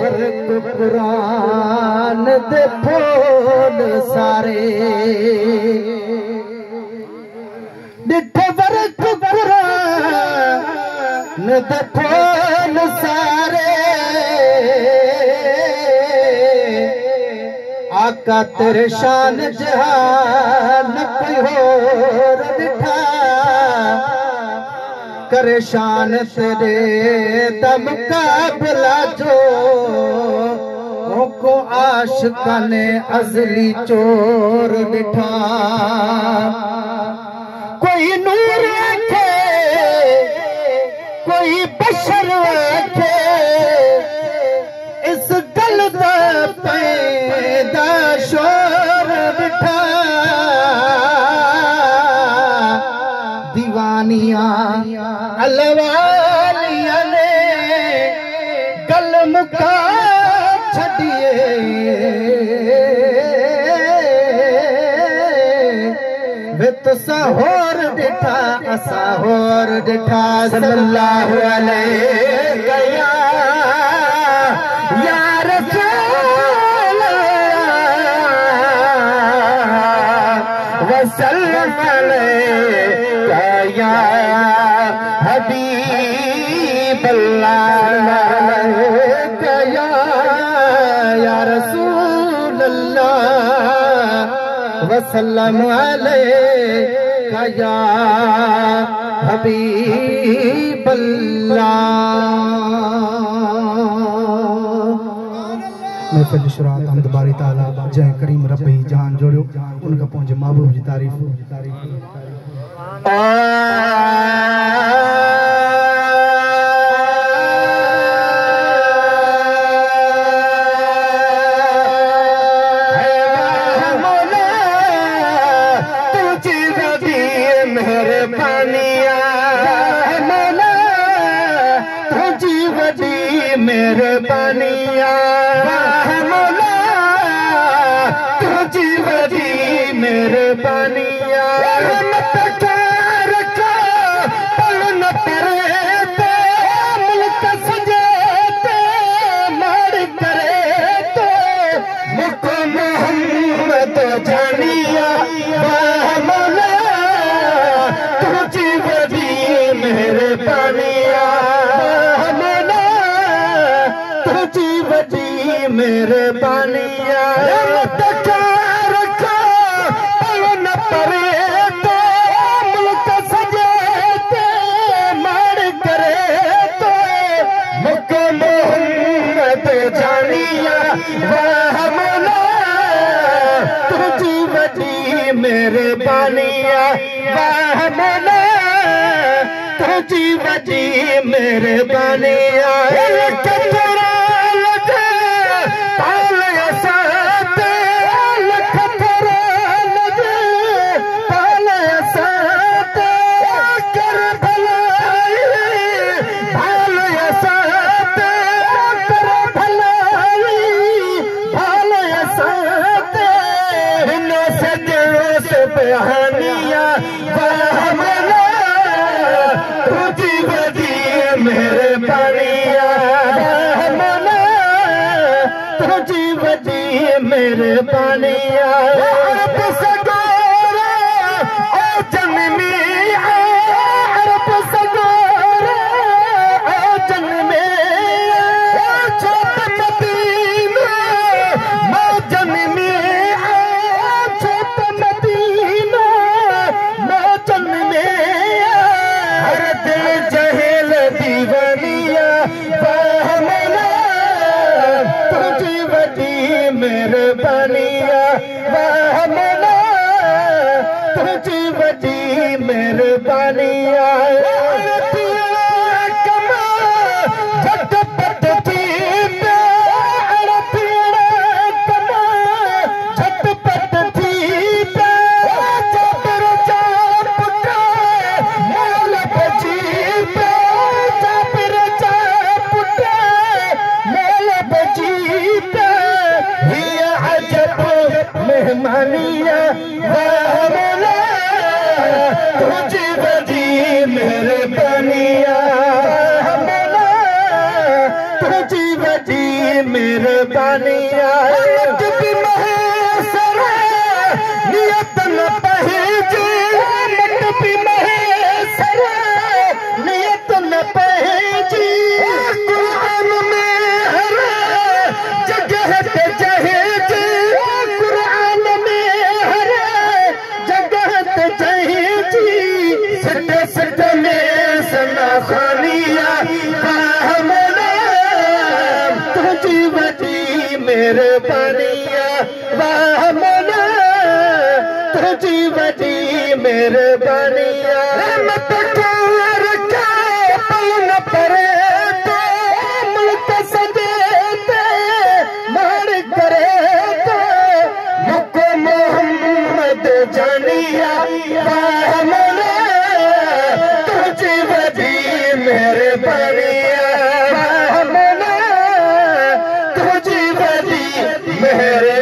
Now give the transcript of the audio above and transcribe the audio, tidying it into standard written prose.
work Quran दे फूल सारे डिठे work Quran दे फूल सारे आका तेरे शान जहान कोई होर दिठा करे शान तेरे दम काबला जो को आशिका ने अजली चोर दिठा कोई नूर आखे कोई बशर आखे इस गल दा पैदा शोर दिठा दीवानिया अलवालिया ने गल मुका छड़िए वे तुसा होर दिठा असा होर दिठा सल्लल्लाहु अलैहि या रसूल वसल्लम अलैका या हबीब अल्लाह या रसूल अल्लाह वसल्लम अलैका या हबीब महफिल शुरात हमद बारी ताला जय करीम रब ही जहान जोड़ियो उनका पहुंचे महबूब जी तारीफ मेहरबानिया तुझी वजी मेहरबानिया पल न परे ते मुल्क सजे मार करे तो मुको मोहम्मद जानिया तुझी वजी मेहरबानिया तुझी वजी मेहरबानिया पल न परे तो मुल्क सजे मार करे तो मुको मोहम्मद जानिया वाह मौला तुझी वजी मेहरबानिया वाह मौला तुझी वजी मेहरबानिया तुझी वजी मेहरबानिया तुझी वजी मेहरबानिया मेहरबानिया वाह मौला तुझी वजी मेहरबानिया मेहमानिया वाह मौला तुझी वजी मेहरबानिया वाह मौला तुझी वजी मेहरबानिया भी महेसर नियत न पहेजे भी महेसर नियत न पहेजी कुरान में हर जगह पे जहेजे कुरान में हर जगह पे जहेजी सटे सटे में सना खानिया तुझी वजी मेहरबानिया वाह मना तुझी वजी मेहरबानिया मत रखा पल न परे तो मुल्क सजे मार करे तो मुको मोहम्मद जानिया वाह मना तुझी वजी मेहरबानिया वाह मना तुझी वजी मेहर